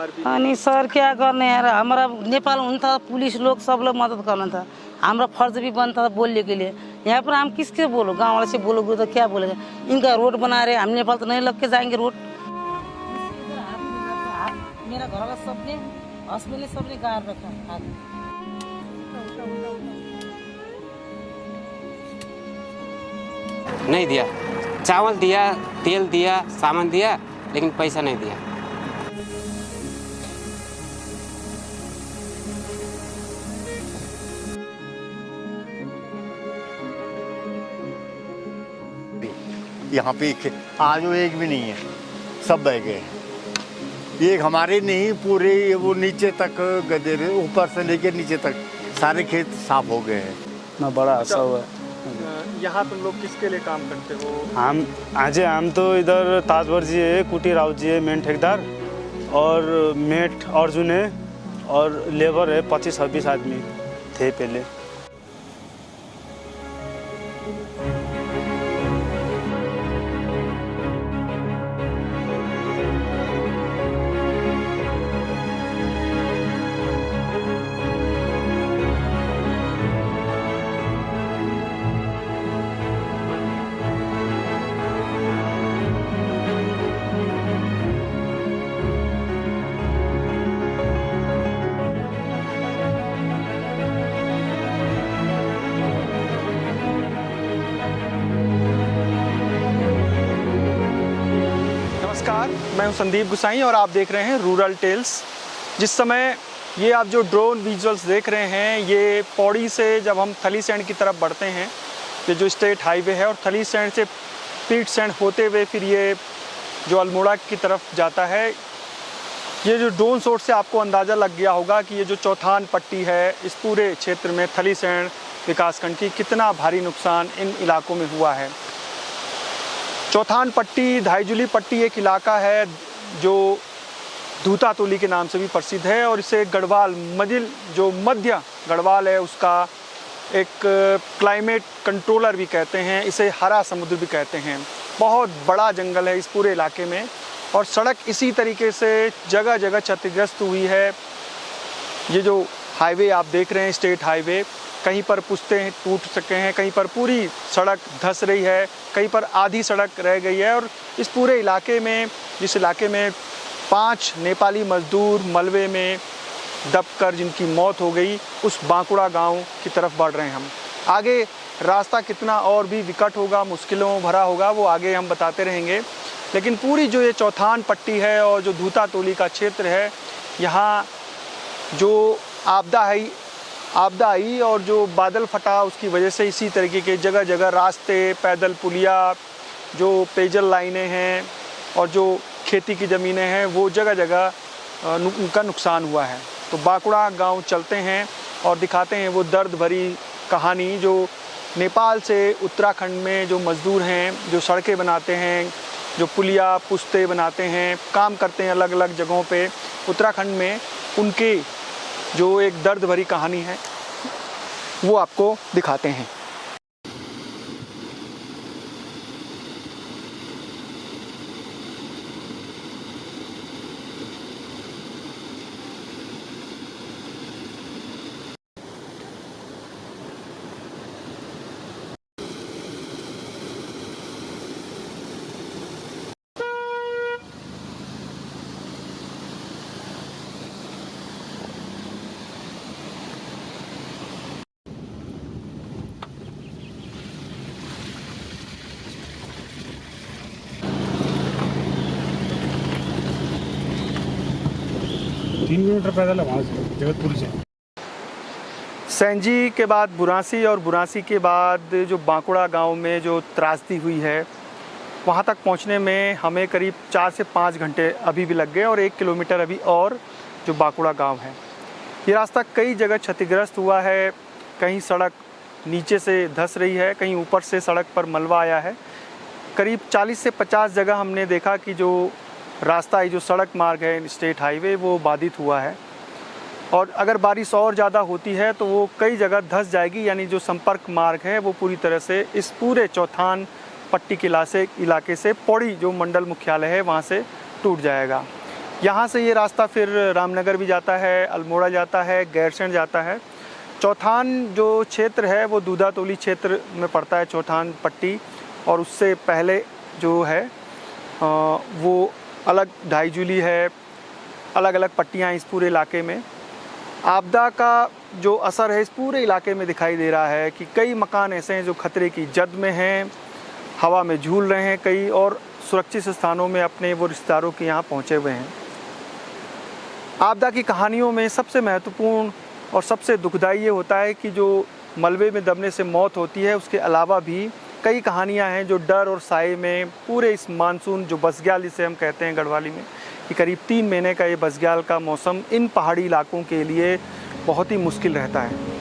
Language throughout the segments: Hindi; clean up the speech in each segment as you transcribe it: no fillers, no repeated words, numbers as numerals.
सरकार भी? नहीं सर, क्या करने यार, हमारा नेपाल में था, पुलिस लोग सब लोग मदद करना था, हमारा फर्ज भी बनता था बोलने के लिए। यहाँ पर हम किसके बोलो, गाँव वाले से बोलोगे तो क्या बोलेगा? इनका रोड बना रहे, हम नेपाल तो नहीं लग के जाएंगे रोड। मेरा घर वाला सबने हॉस्पिटल ने सबने गाड़ रखा हाथ। नहीं दिया, चावल दिया, तेल दिया, सामान दिया, लेकिन पैसा नहीं दिया। यहाँ पे आज वो एक भी नहीं है, सब बह गए हैं। एक हमारे नहीं, पूरे वो नीचे तक गदेरे, ऊपर से लेकर नीचे तक सारे खेत साफ हो गए हैं। ना बड़ा अच्छा हुआ। यहाँ तुम लोग किसके लिए काम करते हो? हम तो इधर ताजवर जी है, कुटी राव जी है मेन ठेकेदार, और मेट अर्जुन है, और लेबर है 25-26 आदमी थे पहले। नमस्कार, मैं हूं संदीप गुसाई और आप देख रहे हैं रूरल टेल्स। जिस समय ये आप जो ड्रोन विजुअल्स देख रहे हैं, ये पौड़ी से जब हम थलीसैंण की तरफ बढ़ते हैं, ये जो स्टेट हाईवे है, और थलीसैंण से पीटसैंण होते हुए फिर ये जो अल्मोड़ा की तरफ जाता है, ये जो ड्रोन शॉट से आपको अंदाज़ा लग गया होगा कि ये जो चौथान पट्टी है, इस पूरे क्षेत्र में थलीसैंण विकासखंड की कितना भारी नुकसान इन इलाकों में हुआ है। चौथान पट्टी, धाईजुली पट्टी एक इलाका है जो धूतातोली के नाम से भी प्रसिद्ध है, और इसे गढ़वाल मजिल, जो मध्य गढ़वाल है, उसका एक क्लाइमेट कंट्रोलर भी कहते हैं, इसे हरा समुद्र भी कहते हैं। बहुत बड़ा जंगल है इस पूरे इलाके में, और सड़क इसी तरीके से जगह जगह क्षतिग्रस्त हुई है। ये जो हाईवे आप देख रहे हैं, स्टेट हाईवे, कहीं पर पुश्ते टूट सके हैं, कहीं पर पूरी सड़क धंस रही है, कहीं पर आधी सड़क रह गई है। और इस पूरे इलाके में, जिस इलाके में 5 नेपाली मजदूर मलबे में दबकर जिनकी मौत हो गई, उस बांकुड़ा गांव की तरफ बढ़ रहे हैं हम। आगे रास्ता कितना और भी विकट होगा, मुश्किलों भरा होगा, वो आगे हम बताते रहेंगे। लेकिन पूरी जो ये चौथान पट्टी है और जो धूतातोली का क्षेत्र है, यहाँ जो आपदा आई और जो बादल फटा, उसकी वजह से इसी तरीके के जगह जगह रास्ते, पैदल पुलिया, जो पेयजल लाइनें हैं और जो खेती की ज़मीनें हैं, वो जगह जगह उनका नुकसान हुआ है। तो बांकुड़ा गांव चलते हैं और दिखाते हैं वो दर्द भरी कहानी जो नेपाल से उत्तराखंड में जो मज़दूर हैं, जो सड़कें बनाते हैं, जो पुलिया पुश्ते बनाते हैं, काम करते हैं अलग अलग जगहों पे उत्तराखंड में, उनके जो एक दर्द भरी कहानी है वो आपको दिखाते हैं। तीन किलोमीटर पैदल है वहाँ से, जगतपुर से। सैंजी के बाद बुरांसी, और बुरांसी के बाद जो बांकुड़ा गांव में जो त्रासदी हुई है, वहाँ तक पहुँचने में हमें करीब 4 से 5 घंटे अभी भी लग गए, और 1 किलोमीटर अभी और जो बांकुड़ा गांव है। ये रास्ता कई जगह क्षतिग्रस्त हुआ है, कहीं सड़क नीचे से धंस रही है, कहीं ऊपर से सड़क पर मलबा आया है। करीब 40 से 50 जगह हमने देखा कि जो रास्ता है, जो सड़क मार्ग है स्टेट हाईवे, वो बाधित हुआ है। और अगर बारिश और ज़्यादा होती है तो वो कई जगह धंस जाएगी, यानी जो संपर्क मार्ग है वो पूरी तरह से इस पूरे चौथान पट्टी के इलाके से पौड़ी जो मंडल मुख्यालय है वहाँ से टूट जाएगा। यहाँ से ये रास्ता फिर रामनगर भी जाता है, अल्मोड़ा जाता है, गैरसैंण जाता है। चौथान जो क्षेत्र है वो दूधातोली क्षेत्र में पड़ता है, चौथान पट्टी, और उससे पहले जो है वो अलग ढाईजूली है, अलग अलग पट्टियाँ इस पूरे इलाके में। आपदा का जो असर है इस पूरे इलाके में दिखाई दे रहा है कि कई मकान ऐसे हैं जो खतरे की जद में हैं, हवा में झूल रहे हैं कई, और सुरक्षित स्थानों में अपने वो रिश्तेदारों के यहाँ पहुँचे हुए हैं। आपदा की कहानियों में सबसे महत्वपूर्ण और सबसे दुखदाई ये होता है कि जो मलबे में दबने से मौत होती है, उसके अलावा भी कई कहानियाँ हैं जो डर और साए में पूरे इस मानसून जो बसग्याल जिसे हम कहते हैं गढ़वाली में, कि करीब 3 महीने का ये बसग्याल का मौसम इन पहाड़ी इलाकों के लिए बहुत ही मुश्किल रहता है।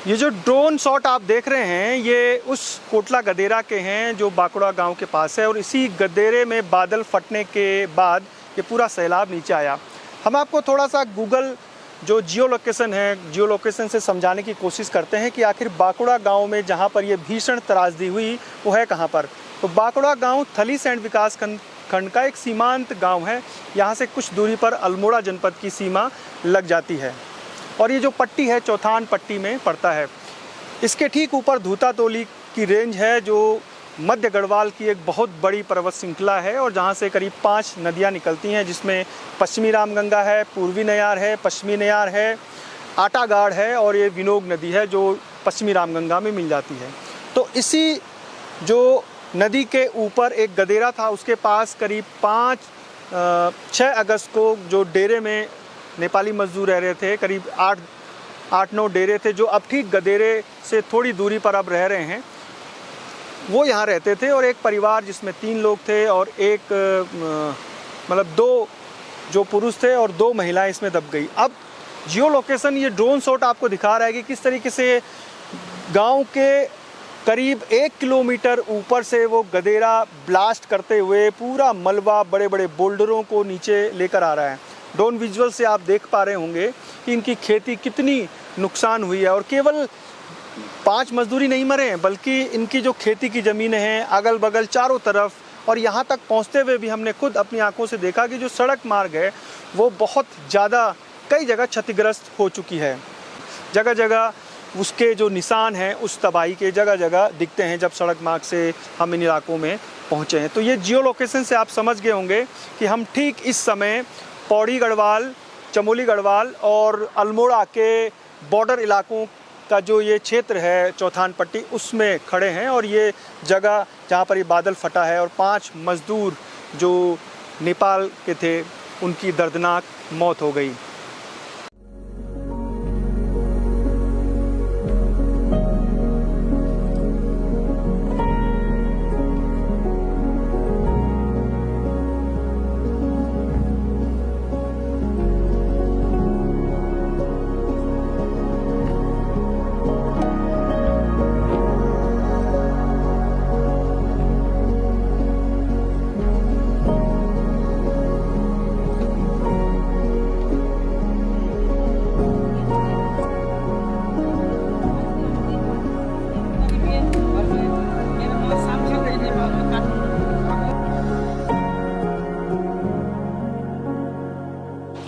ये जो ड्रोन शॉट आप देख रहे हैं ये उस कोटला गदेरा के हैं जो बाकुड़ा गांव के पास है, और इसी गदेरे में बादल फटने के बाद ये पूरा सैलाब नीचे आया। हम आपको थोड़ा सा गूगल जो जियो लोकेशन है, जियो लोकेशन से समझाने की कोशिश करते हैं कि आखिर बाकुड़ा गांव में जहां पर ये भीषण त्रासदी हुई वो है कहां पर। तो बाकुड़ा गांव थलीसैंण विकास खंड का एक सीमांत गांव है। यहाँ से कुछ दूरी पर अल्मोड़ा जनपद की सीमा लग जाती है, और ये जो पट्टी है चौथान पट्टी में पड़ता है। इसके ठीक ऊपर धूतातोली की रेंज है जो मध्य गढ़वाल की एक बहुत बड़ी पर्वत श्रृंखला है, और जहाँ से करीब 5 नदियाँ निकलती हैं, जिसमें पश्चिमी रामगंगा है, पूर्वी नयार है, पश्चिमी नयार है, आटागाड़ है, और ये विनोग नदी है जो पश्चिमी रामगंगा में मिल जाती है। तो इसी जो नदी के ऊपर एक गदेरा था, उसके पास करीब 6 अगस्त को जो डेरे में नेपाली मजदूर रह रहे थे, करीब 8-9 डेरे थे जो अब ठीक गदेरे से थोड़ी दूरी पर अब रह रहे हैं, वो यहाँ रहते थे। और एक परिवार जिसमें 3 लोग थे और एक 2 जो पुरुष थे और 2 महिलाएं इसमें दब गई। अब जियो लोकेशन ये ड्रोन शॉट आपको दिखा रहा है कि किस तरीके से गांव के करीब 1 किलोमीटर ऊपर से वो गदेरा ब्लास्ट करते हुए पूरा मलबा बड़े बड़े बोल्डरों को नीचे लेकर आ रहा है। ड्रोन विजुअल से आप देख पा रहे होंगे कि इनकी खेती कितनी नुकसान हुई है, और केवल 5 मजदूरी नहीं मरे हैं, बल्कि इनकी जो खेती की ज़मीनें हैं अगल बगल चारों तरफ, और यहाँ तक पहुँचते हुए भी हमने खुद अपनी आंखों से देखा कि जो सड़क मार्ग है वो बहुत ज़्यादा कई जगह क्षतिग्रस्त हो चुकी है। जगह जगह उसके जो निशान हैं उस तबाही के जगह जगह दिखते हैं जब सड़क मार्ग से हम इन इलाकों में पहुँचे हैं। तो ये जियो लोकेशन से आप समझ गए होंगे कि हम ठीक इस समय पौड़ी गढ़वाल, चमोली गढ़वाल और अल्मोड़ा के बॉर्डर इलाकों का जो ये क्षेत्र है चौथान पट्टी, उसमें खड़े हैं। और ये जगह जहाँ पर ये बादल फटा है और 5 मजदूर जो नेपाल के थे उनकी दर्दनाक मौत हो गई।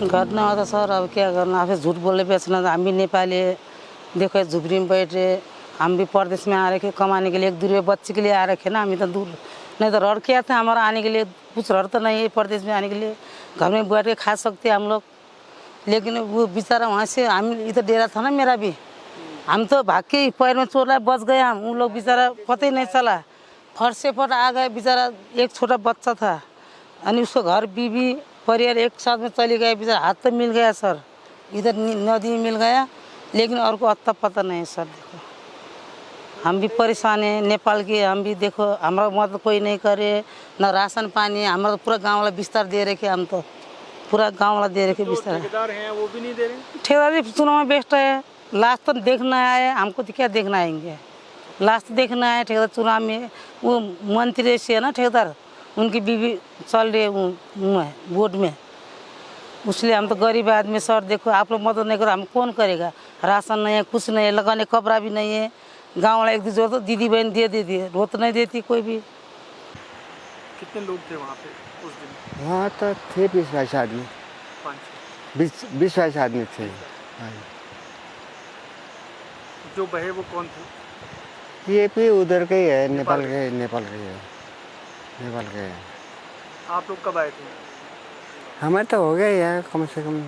घटना होता सर, अब क्या करना, फिर झूठ बोले बेचना। हम भी नेपाली है, देखो झुपड़ी में बैठे, हम भी परदेश में आ रखे कमाने के लिए, 1-2 रुपये बच्चे के लिए आ रखे ना। हम तो दूर नहीं तो रड़ किया था, हमारा आने के लिए कुछ रड़ तो नहीं है परदेश में आने के लिए, घर में बैठ के खा सकते हम लोग। लेकिन वो बेचारा वहाँ से, हम इधर डेरा था ना मेरा भी, हम तो भाग के पैर में चोट बच गए हम। उन लोग बेचारा पता ही नहीं चला, फट से फट आ गए। बेचारा एक छोटा बच्चा था, यानी उसको घर बीवी परिवार एक साथ में चली गए, बेचारा हाथ तो मिल गया सर, इधर नदी में मिल गया, लेकिन और को अत्ता पता नहीं है सर। देखो हम भी परेशान है नेपाल के, हम भी देखो हमारा मदद कोई नहीं करे, न राशन पानी। हमारा तो पूरा गांव वाला बिस्तर दे रखे, हम तो पूरा गांव वाला दे रखे बिस्तर। ठेकेदार हैं वो भी नहीं दे रहे। ठेकेदार चुनाव में बेस्ट है, लास्ट तो देखना है हमको, तो क्या देखना आएंगे, लास्ट देखना है। ठेकेदार चुनाव में वो मंत्री से है ना ठेकेदार, उनकी बीवी चल रही है वोट में, इसलिए हम तो गरीब आदमी सर। देखो आप लोग मदद नहीं करो, हम कौन करेगा? राशन नहीं है, कुछ नहीं है, लगाने कपड़ा भी नहीं है। गांव वाला एक दूसरे तो दीदी बहन दे देती है, वो तो नहीं देती कोई भी। कितने लोग थे वहाँ पे उस दिन? वहाँ तो थे 20-22 आदमी, 20-22 आदमी थे। हाँ जो बहे वो कौन थे? ये भी उधर के ही है, नेपाल के है। आप लोग कब आए थे? हमें तो हो गया यार कम से कम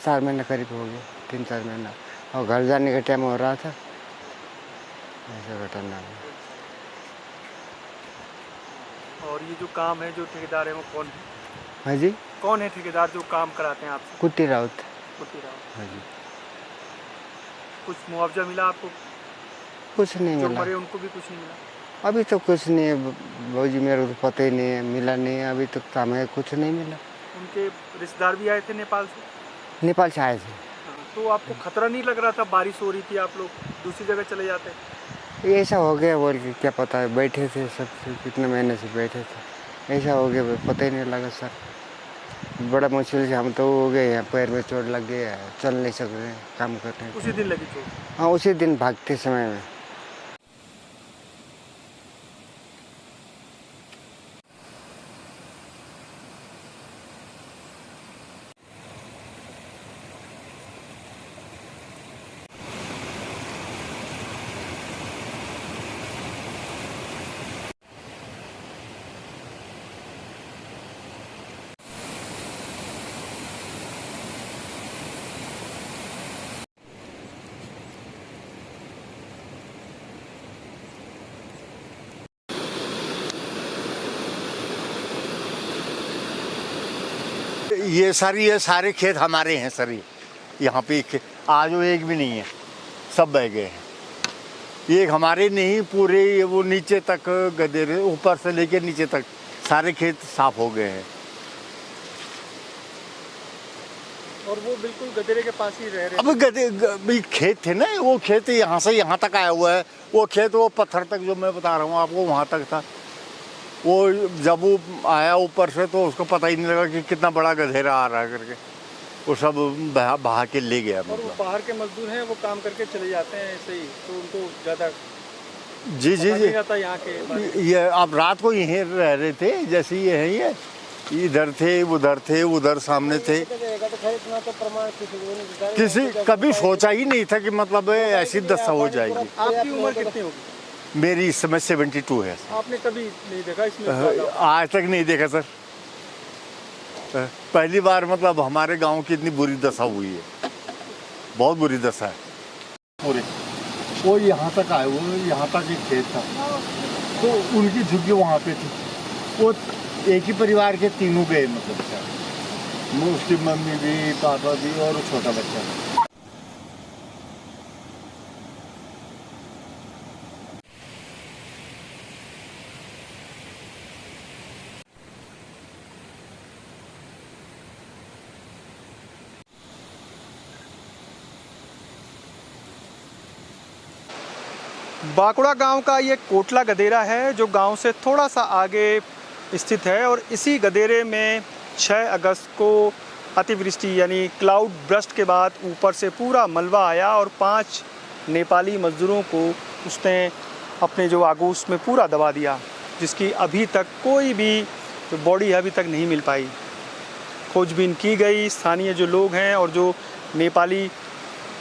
4 महीने करीब हो गए, 3-4 महीना। और घर जाने का टाइम हो रहा था, ऐसा घटना। और ये जो काम है, जो ठेकेदार है वो कौन है? हाँ जी, कौन है ठेकेदार जो काम कराते हैं आपसे? कुट्टी राउत। कुट्टी राव। हाँ जी, कुछ मुआवजा मिला आपको? कुछ नहीं जो मिला मरे उनको भी कुछ नहीं मिला? अभी तो, कुछ नहीं है भाजी, मेरे को तो पता ही नहीं है, मिला नहीं है अभी तक तो हमें कुछ नहीं मिला। उनके रिश्तेदार भी आए थे नेपाल से? नेपाल से आए थे। हाँ, तो आपको खतरा नहीं लग रहा था? बारिश हो रही थी, आप लोग दूसरी जगह चले जाते? ये ऐसा हो गया बोल के क्या पता है, बैठे थे सब कितने महीने से बैठे थे, ऐसा हो गया पता ही नहीं लगा सर। बड़ा मुश्किल से हम तो हो गए हैं, पैर में चोट लग गया, चल नहीं सक रहे काम करने। उसी दिन लगी चोट? हाँ, उसी दिन भागते समय में। ये सारे खेत हमारे हैं सर। यहाँ पे आज वो एक भी नहीं है, सब बह गए हैं। ये हमारे नहीं, पूरे वो नीचे तक गदेरे, ऊपर से लेकर नीचे तक सारे खेत साफ हो गए हैं। और वो बिल्कुल गदेरे के पास ही रह रहे? अब खेत थे ना, वो खेत यहाँ से यहाँ तक आया हुआ है। वो खेत वो पत्थर तक जो मैं बता रहा हूँ आपको, वहाँ तक था। वो जब वो आया ऊपर से तो उसको पता ही नहीं लगा कि कितना बड़ा गधेरा आ रहा है करके, वो सब बहा के ले गया। और वो बाहर के मजदूर हैं, वो काम करके चले जाते हैं ऐसे ही, तो उनको ज़्यादा जी आता यहाँ के। ये आप रात को यहीं रह रहे थे, जैसे ये है, ये इधर थे, उधर सामने थे। किसी कभी सोचा ही नहीं था कि मतलब ऐसी दशा हो जाएगी। आपकी उम्र कितनी होगी? मेरी इस समय 72 है। आपने कभी नहीं देखा इसमें? आज तक नहीं देखा सर। पहली बार मतलब हमारे गांव की इतनी बुरी दशा हुई है, बहुत बुरी दशा है पूरे। वो यहाँ तक आए हुए, यहाँ तक एक खेत था, तो उनकी झुग्गी वहाँ पे थी। वो एक ही परिवार के तीनों गए, मतलब उसकी मम्मी भी, पापा भी और छोटा बच्चा। बाकुड़ा गांव का ये कोटला गदेरा है, जो गांव से थोड़ा सा आगे स्थित है। और इसी गदेरे में 6 अगस्त को अतिवृष्टि यानी क्लाउड बर्स्ट के बाद ऊपर से पूरा मलबा आया और 5 नेपाली मजदूरों को उसने अपने जो आगोश में पूरा दबा दिया, जिसकी अभी तक कोई भी जो बॉडी है अभी तक नहीं मिल पाई। खोजबीन की गई, स्थानीय जो लोग हैं और जो नेपाली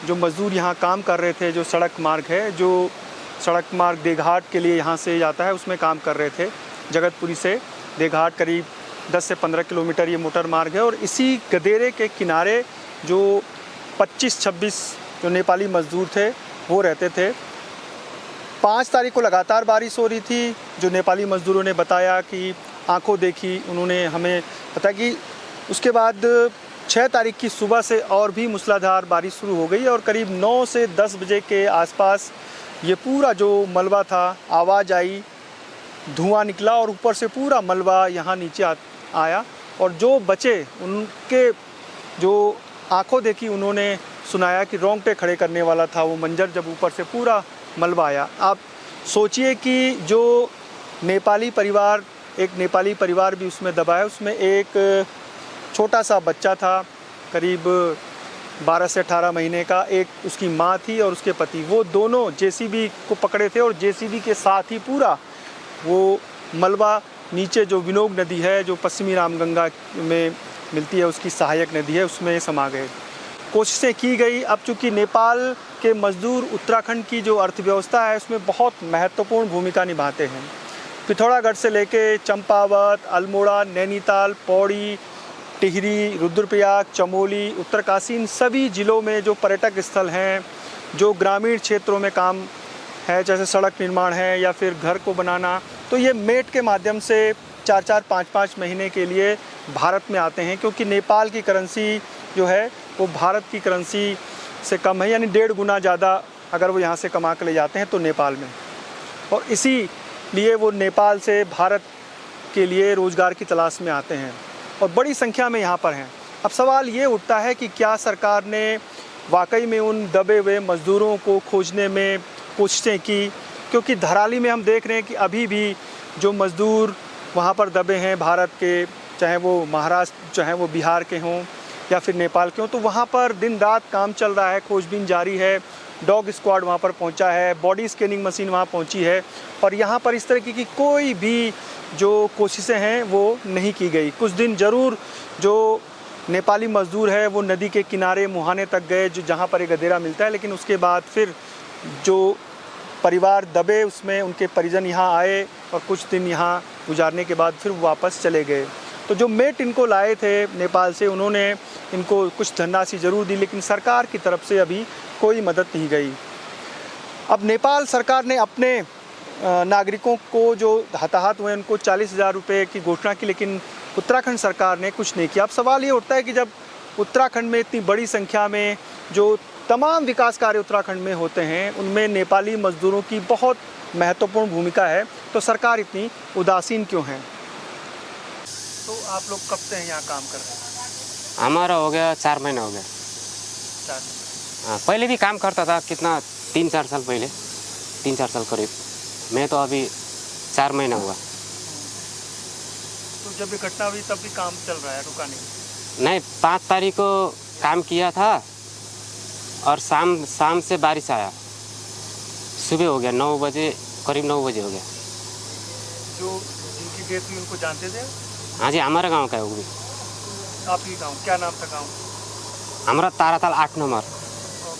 जो मजदूर यहाँ काम कर रहे थे, जो सड़क मार्ग है, जो सड़क मार्ग देघाट के लिए यहाँ से जाता है, उसमें काम कर रहे थे। जगतपुरी से देघाट करीब 10 से 15 किलोमीटर ये मोटर मार्ग है। और इसी गदेरे के किनारे जो 25-26 जो नेपाली मजदूर थे वो रहते थे। 5 तारीख को लगातार बारिश हो रही थी, जो नेपाली मजदूरों ने बताया कि आंखों देखी उन्होंने हमें बताया कि उसके बाद 6 तारीख की सुबह से और भी मूसलाधार बारिश शुरू हो गई और करीब 9 से 10 बजे के आसपास ये पूरा जो मलबा था, आवाज़ आई, धुआं निकला और ऊपर से पूरा मलबा यहाँ नीचे आया और जो बचे उनके जो आंखों देखी उन्होंने सुनाया कि रोंगटे खड़े करने वाला था वो मंजर जब ऊपर से पूरा मलबा आया। आप सोचिए कि जो नेपाली परिवार, एक नेपाली परिवार भी उसमें दबा है, उसमें एक छोटा सा बच्चा था करीब 12 से 18 महीने का, एक उसकी माँ थी और उसके पति, वो दोनों जेसीबी को पकड़े थे और जेसीबी के साथ ही पूरा वो मलबा नीचे जो विनोग नदी है जो पश्चिमी रामगंगा में मिलती है, उसकी सहायक नदी है, उसमें समा गए। कोशिशें की गई। अब चूँकि नेपाल के मज़दूर उत्तराखंड की जो अर्थव्यवस्था है उसमें बहुत महत्वपूर्ण भूमिका निभाते हैं। पिथौरागढ़ से लेके चंपावत, अल्मोड़ा, नैनीताल, पौड़ी, टिहरी, रुद्रप्रयाग, चमोली, उत्तरकाशी, इन सभी ज़िलों में जो पर्यटक स्थल हैं, जो ग्रामीण क्षेत्रों में काम है, जैसे सड़क निर्माण है या फिर घर को बनाना, तो ये मेट के माध्यम से 4-4, 5-5 महीने के लिए भारत में आते हैं, क्योंकि नेपाल की करेंसी जो है वो भारत की करेंसी से कम है, यानी 1.5 गुना ज़्यादा अगर वो यहाँ से कमा के ले जाते हैं तो नेपाल में, और इसी लिए वो नेपाल से भारत के लिए रोज़गार की तलाश में आते हैं और बड़ी संख्या में यहाँ पर हैं। अब सवाल ये उठता है कि क्या सरकार ने वाकई में उन दबे हुए मज़दूरों को खोजने में कोशिशें की, क्योंकि धराली में हम देख रहे हैं कि अभी भी जो मज़दूर वहाँ पर दबे हैं भारत के, चाहे वो महाराष्ट्र, चाहे वो बिहार के हों या फिर नेपाल के हों, तो वहाँ पर दिन रात काम चल रहा है, खोजबीन जारी है, डॉग स्क्वाड वहाँ पर पहुँचा है, बॉडी स्कैनिंग मशीन वहाँ पहुँची है, और यहाँ पर इस तरीके की कोई भी जो कोशिशें हैं वो नहीं की गई। कुछ दिन ज़रूर जो नेपाली मज़दूर है वो नदी के किनारे मुहाने तक गए, जो जहाँ पर एक गदेरा मिलता है, लेकिन उसके बाद फिर जो परिवार दबे उसमें उनके परिजन यहाँ आए और कुछ दिन यहाँ गुजारने के बाद फिर वापस चले गए। तो जो मेट इनको लाए थे नेपाल से, उन्होंने इनको कुछ धनराशि ज़रूर दी, लेकिन सरकार की तरफ से अभी कोई मदद नहीं गई। अब नेपाल सरकार ने अपने नागरिकों को जो हताहत हुए उनको 40,000 रुपये की घोषणा की, लेकिन उत्तराखंड सरकार ने कुछ नहीं किया। अब सवाल ये उठता है कि जब उत्तराखंड में इतनी बड़ी संख्या में जो तमाम विकास कार्य उत्तराखंड में होते हैं उनमें नेपाली मज़दूरों की बहुत महत्वपूर्ण भूमिका है, तो सरकार इतनी उदासीन क्यों है? तो आप लोग कब से हैं यहाँ काम कर रहे हैं? हमारा हो गया 4 महीना हो गया। 4 महीने। हाँ, पहले भी काम करता था, कितना 3-4 साल पहले, 3-4 साल करीब। मैं तो अभी 4 महीना हुआ। तो जब ये घटना हुई तब भी काम चल रहा है, रुका नहीं? नहीं, 5 तारीख को काम किया था और शाम से बारिश आया, सुबह हो गया 9 बजे, करीब 9 बजे हो गया। जो जिनकी डेथ हुई उनको जानते थे? हाँ जी, हमारा गांव का है वो भी। आपकी गांव क्या नाम था? गांव हमारा ताराताल 8 नंबर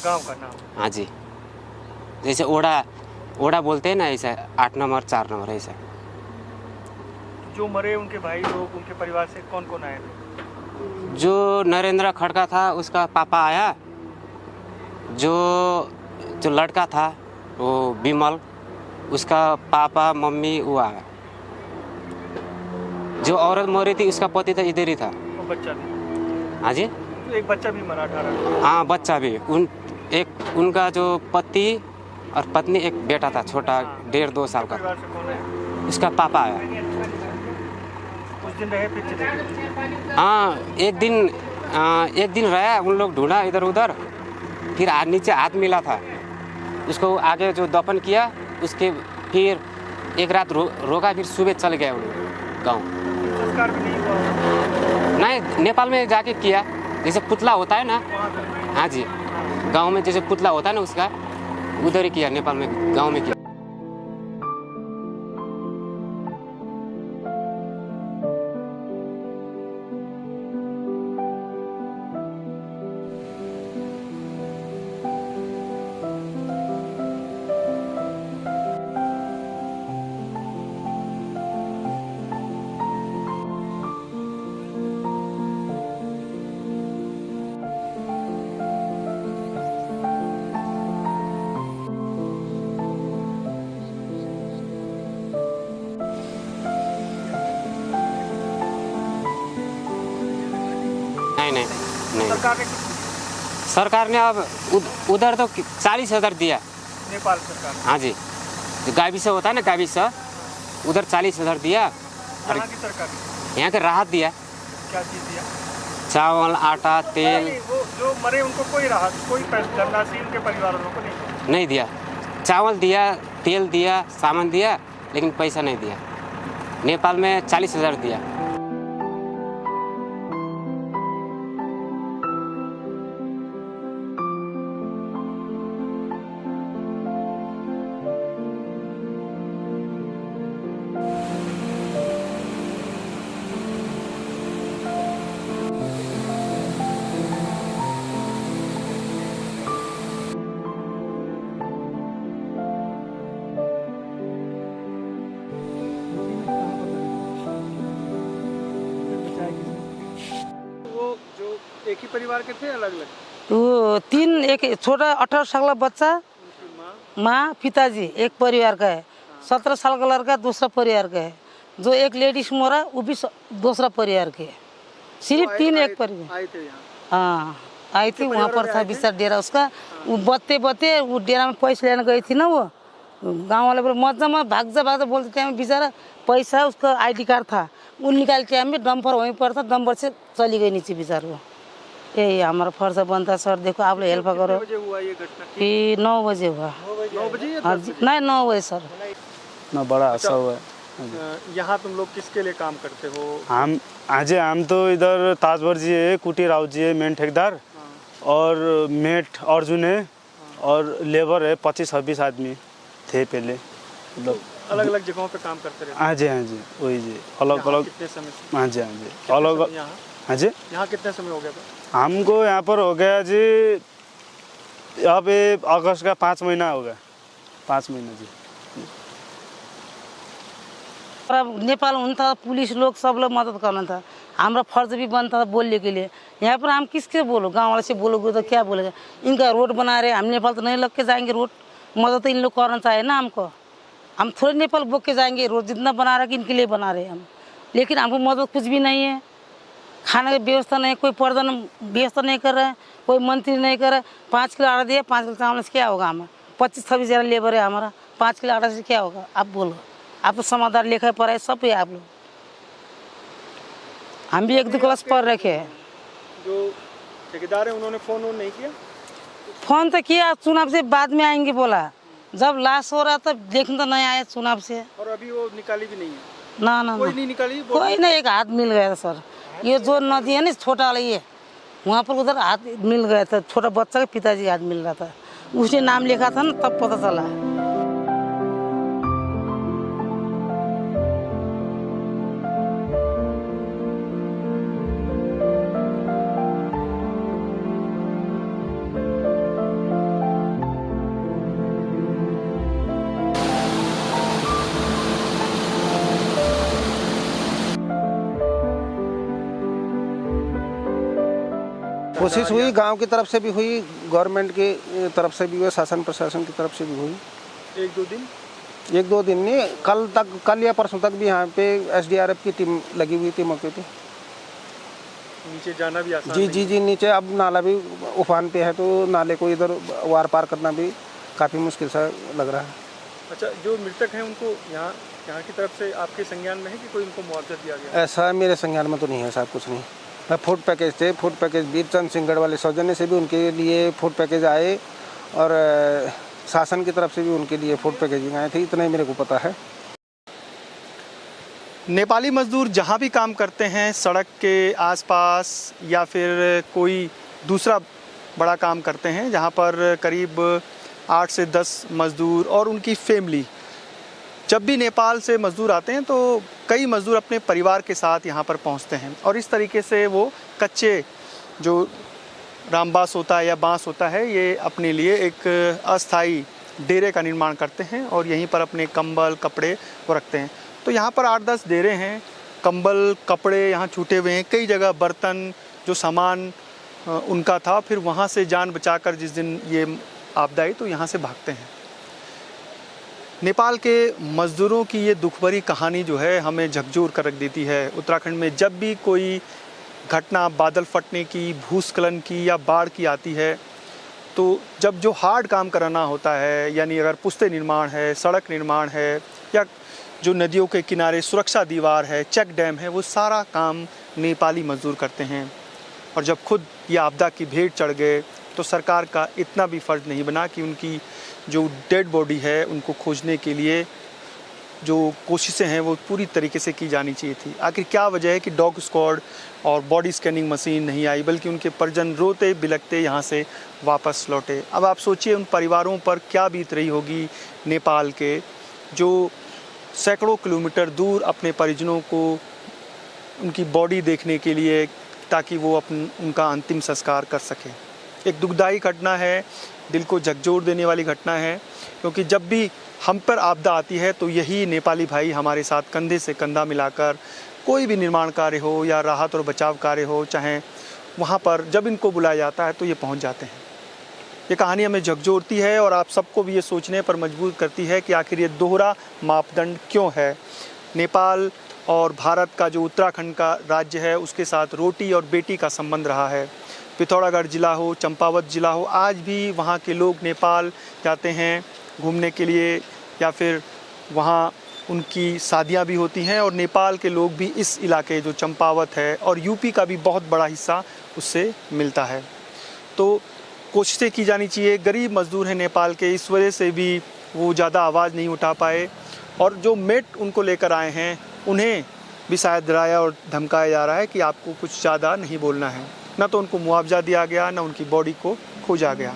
गांव का नाम? हाँ जी, जैसे ओड़ा बोलते हैं ना, ऐसा 8 नंबर 4 नंबर ऐसा। जो मरे उनके भाई लोग, उनके परिवार से कौन कौन आए थे? जो नरेंद्र खड़का था उसका पापा आया, जो लड़का था वो विमल, उसका पापा मम्मी वो आया। जो औरत मरी थी उसका पति था इधर ही था। और बच्चा भी? हाँ जी, तो एक बच्चा भी मरा 18? हाँ, बच्चा भी। उनका जो पति और पत्नी, एक बेटा था छोटा 1.5-2 साल का। परिवार से कौन है? उसका पापा आया। कुछ दिन रहे फिर चले गए? हाँ, एक दिन रहा, उन लोग ढूंढा इधर उधर, फिर नीचे हाथ मिला था, उसको आगे जो दफन किया, उसके फिर एक रात रोका, फिर सुबह चल गए उन गाँव। संस्कार भी नहीं हुआ? नहीं, नेपाल में जाके किया, जैसे पुतला होता है ना। हाँ जी, गांव में जैसे पुतला होता है ना उसका, उधर ही किया, नेपाल में गांव में किया। सरकार ने कितनी? सरकार ने अब उधर तो 40,000 दिया। नेपाल सरकार? हाँ जी, जो गाविस होता है ना, गाविस उधर 40,000 दिया। यहाँ की सरकार ने यहाँ के राहत दिया, क्या चीज़ दिया? चावल, आटा, तेल। नहीं, वो जो मरे उनको कोई राहत, कोई धनराशि उनके परिवार वालों को नहीं दिया। चावल दिया, तेल दिया, सामान दिया, लेकिन पैसा नहीं दिया। नेपाल में 40,000 दिया। वो जो एक ही परिवार के थे, अलग अलग? वो तीन, एक छोटा 18 साल का बच्चा, उनकी माँ, माँ, पिताजी, एक परिवार का है। 17 साल का लड़का दूसरा परिवार का है। जो एक लेडीज मोरा वो भी दूसरा परिवार के है। सिर्फ तीन एक परिवार आए थे यहाँ? हाँ आई थी, वहाँ पर था बिचार डेरा उसका। वो बत्ते वो डेरा में पैसे लेने गई थी ना, वो गांव वाले बोले मजा में भाग जा बोलते टाइम बेचारा पैसा, उसका आईडी कार्ड था, वो निकाल टाइम में डंपर वहीं पर था, डंपर से चली गई नीचे बेचार वो। यही हमारा फर्ज बनता है सर, देखो आप लोग हेल्प करो। कितने बजे हुआ ये घटना? फिर 9 बजे हुआ। 9 बजे या हाँ 10 जी, बजे? नहीं 9 बजे सर। ना बड़ा हादसा हुआ है। यहाँ तुम लोग किसके लिए काम करते हो? हम तो इधर ताजवर जी है, कुटी राव जी है मेन ठेकेदार, और मेट अर्जुन है, और लेबर है 25-26 आदमी थे पहले। मतलब अलग अलग जगहों पे काम करते रहते? हाँ जी वही जी, अलग अलग। कितने समय से? हाँ जी अलग। यहाँ हाँ जी, यहाँ कितने समय हो गया था? हमको यहाँ पर हो गया जी, अब ये अगस्त का 5 महीना हो गया, 5 महीना जी। और अब नेपाल उनता पुलिस लोग सब लोग मदद करना था, हमारा फर्ज भी बनता था बोलने के लिए। यहाँ पर हम किसके बोलो, गांव वाले से बोलोगे तो क्या बोलेगा? इनका रोड बना रहे, हम नेपाल तो नहीं लग के जाएंगे रोड, मदद तो इन लोग करना चाहिए ना हमको। हम थोड़े नेपाल बोक के जाएंगे, रोड जितना बना रहा है इनके लिए बना रहे हम, लेकिन हमको मदद कुछ भी नहीं है। खाने की व्यवस्था नहीं, कोई प्रधान व्यवस्था नहीं कर रहा है, कोई मंत्री नहीं कर रहा है। 5 किलो आटा दिया, 5 किलो चावल से क्या होगा हमारा? 25-26 हज़ार लेबर है हमारा, 5 किलो आटा से क्या होगा? आप बोलो, आप तो समादार लिखा पढ़ाए सब है आप लोग। हम भी 1-2 क्लास पढ़ रखे हैं। जो ठेकेदार है उन्होंने फोन नहीं किया? फोन तो किया, चुनाव से बाद में आएंगे बोला, जब लाश हो रहा तब देखने तो नहीं आया चुनाव से। और अभी वो निकाली भी नहीं है? ना कोई नहीं निकाली? कोई नहीं, एक हाथ मिल गया था सर। ये जो नदी है ना छोटा वाला, ये वहाँ पर उधर हाथ मिल गया था, छोटा बच्चा के पिताजी हाथ मिल रहा था, उसने नाम लिखा था ना, तब पता चला। कोशिश हुई, गांव की तरफ से भी हुई, गवर्नमेंट की तरफ से भी हुई, शासन प्रशासन की तरफ से भी हुई। 1-2 दिन? 1-2 दिन नहीं, कल या परसों तक भी यहाँ पे SDRF की टीम लगी हुई थी मौके पे। नीचे जाना भी आसान जी नीचे अब नाला भी उफान पे है, तो नाले को इधर वार पार करना भी काफ़ी मुश्किल सा लग रहा है। अच्छा, जो मृतक हैं उनको यहाँ की तरफ से आपके संज्ञान में है कि कोई उनको मुआवजा दिया गया? ऐसा मेरे संज्ञान में तो नहीं है साहब, कुछ नहीं। फूड पैकेज थे, फूड पैकेज वीरचंद सिंगड़ वाले सौजन्य से भी उनके लिए फूड पैकेज आए, और शासन की तरफ से भी उनके लिए फूड पैकेजिंग आए थे, इतना ही मेरे को पता है। नेपाली मजदूर जहाँ भी काम करते हैं, सड़क के आसपास या फिर कोई दूसरा बड़ा काम करते हैं, जहाँ पर करीब 8 से 10 मजदूर और उनकी फैमिली, जब भी नेपाल से मज़दूर आते हैं तो कई मज़दूर अपने परिवार के साथ यहाँ पर पहुँचते हैं, और इस तरीके से वो कच्चे जो रामबास होता है या बांस होता है, ये अपने लिए एक अस्थाई डेरे का निर्माण करते हैं और यहीं पर अपने कंबल कपड़े वो रखते हैं। तो यहाँ पर 8-10 डेरे हैं, कंबल कपड़े यहाँ छूटे हुए हैं, कई जगह बर्तन जो सामान उनका था, फिर वहाँ से जान बचाकर जिस दिन ये आपदा आई तो यहाँ से भागते हैं। नेपाल के मज़दूरों की ये दुख भरी कहानी जो है हमें झकझोर कर रख देती है। उत्तराखंड में जब भी कोई घटना बादल फटने की, भूस्खलन की या बाढ़ की आती है, तो जब जो हार्ड काम कराना होता है, यानी अगर पुश्ते निर्माण है, सड़क निर्माण है, या जो नदियों के किनारे सुरक्षा दीवार है, चेक डैम है, वो सारा काम नेपाली मजदूर करते हैं। और जब खुद ये आपदा की भेंट चढ़ गए तो सरकार का इतना भी फ़र्ज नहीं बना कि उनकी जो डेड बॉडी है उनको खोजने के लिए जो कोशिशें हैं वो पूरी तरीके से की जानी चाहिए थी। आखिर क्या वजह है कि डॉग स्क्वाड और बॉडी स्कैनिंग मशीन नहीं आई, बल्कि उनके परिजन रोते बिलखते यहाँ से वापस लौटे। अब आप सोचिए उन परिवारों पर क्या बीत रही होगी नेपाल के, जो सैकड़ों किलोमीटर दूर अपने परिजनों को उनकी बॉडी देखने के लिए, ताकि वो उनका अंतिम संस्कार कर सके। एक दुखदाई घटना है, दिल को झकझोर देने वाली घटना है, क्योंकि जब भी हम पर आपदा आती है तो यही नेपाली भाई हमारे साथ कंधे से कंधा मिलाकर कोई भी निर्माण कार्य हो या राहत और बचाव कार्य हो, चाहे वहाँ पर जब इनको बुलाया जाता है तो ये पहुँच जाते हैं। ये कहानी हमें झकझोरती है और आप सबको भी ये सोचने पर मजबूर करती है कि आखिर ये दोहरा मापदंड क्यों है। नेपाल और भारत का जो उत्तराखंड का राज्य है उसके साथ रोटी और बेटी का संबंध रहा है। पिथौरागढ़ जिला हो, चंपावत जिला हो, आज भी वहाँ के लोग नेपाल जाते हैं घूमने के लिए, या फिर वहाँ उनकी शादियाँ भी होती हैं, और नेपाल के लोग भी इस इलाके जो चंपावत है और यूपी का भी बहुत बड़ा हिस्सा उससे मिलता है। तो कोशिशें की जानी चाहिए। गरीब मजदूर हैं नेपाल के, इस वजह से भी वो ज़्यादा आवाज़ नहीं उठा पाए, और जो मेट उनको लेकर आए हैं उन्हें भी शायद डराया और धमकाया जा रहा है कि आपको कुछ ज़्यादा नहीं बोलना है। ना तो उनको मुआवजा दिया गया, ना उनकी बॉडी को खोजा गया।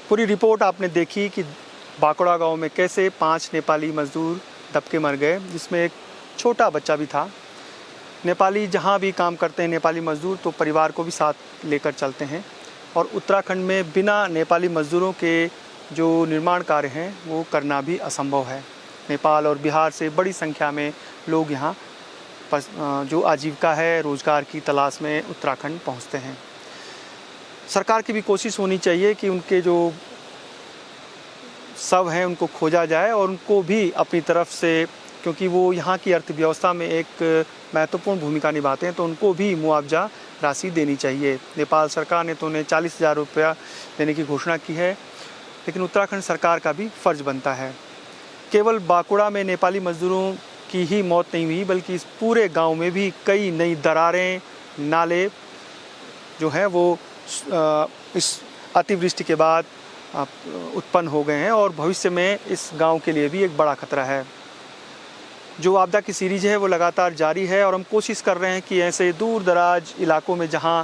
पूरी रिपोर्ट आपने देखी कि बाकुड़ा गांव में कैसे 5 नेपाली मजदूर दबके मर गए, जिसमें एक छोटा बच्चा भी था। नेपाली जहां भी काम करते हैं नेपाली मजदूर, तो परिवार को भी साथ लेकर चलते हैं, और उत्तराखंड में बिना नेपाली मजदूरों के जो निर्माण कार्य हैं वो करना भी असंभव है। नेपाल और बिहार से बड़ी संख्या में लोग यहाँ जो आजीविका है, रोज़गार की तलाश में उत्तराखंड पहुँचते हैं। सरकार की भी कोशिश होनी चाहिए कि उनके जो शव हैं उनको खोजा जाए, और उनको भी अपनी तरफ से, क्योंकि वो यहाँ की अर्थव्यवस्था में एक महत्वपूर्ण भूमिका निभाते हैं, तो उनको भी मुआवजा राशि देनी चाहिए। नेपाल सरकार ने तो उन्हें 40,000 रुपया देने की घोषणा की है, लेकिन उत्तराखंड सरकार का भी फ़र्ज बनता है। केवल बाकुड़ा में नेपाली मजदूरों की ही मौत नहीं हुई, बल्कि इस पूरे गांव में भी कई नई दरारें, नाले जो हैं वो इस अतिवृष्टि के बाद उत्पन्न हो गए हैं, और भविष्य में इस गांव के लिए भी एक बड़ा खतरा है। जो आपदा की सीरीज़ है वो लगातार जारी है, और हम कोशिश कर रहे हैं कि ऐसे दूर दराज इलाकों में जहां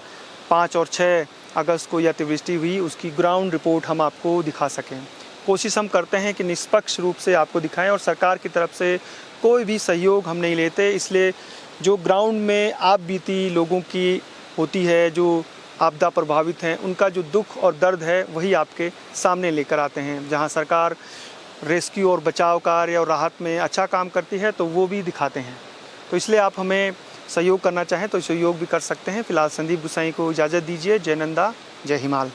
5 और 6 अगस्त को यह अतिवृष्टि हुई, उसकी ग्राउंड रिपोर्ट हम आपको दिखा सकें। कोशिश हम करते हैं कि निष्पक्ष रूप से आपको दिखाएं, और सरकार की तरफ से कोई भी सहयोग हम नहीं लेते। इसलिए जो ग्राउंड में आप बीती लोगों की होती है, जो आपदा प्रभावित हैं, उनका जो दुख और दर्द है वही आपके सामने लेकर आते हैं। जहां सरकार रेस्क्यू और बचाव कार्य और राहत में अच्छा काम करती है तो वो भी दिखाते हैं। तो इसलिए आप हमें सहयोग करना चाहें तो सहयोग भी कर सकते हैं। फिलहाल संदीप गुसाई को इजाज़त दीजिए। जय नंदा, जय हिमाल।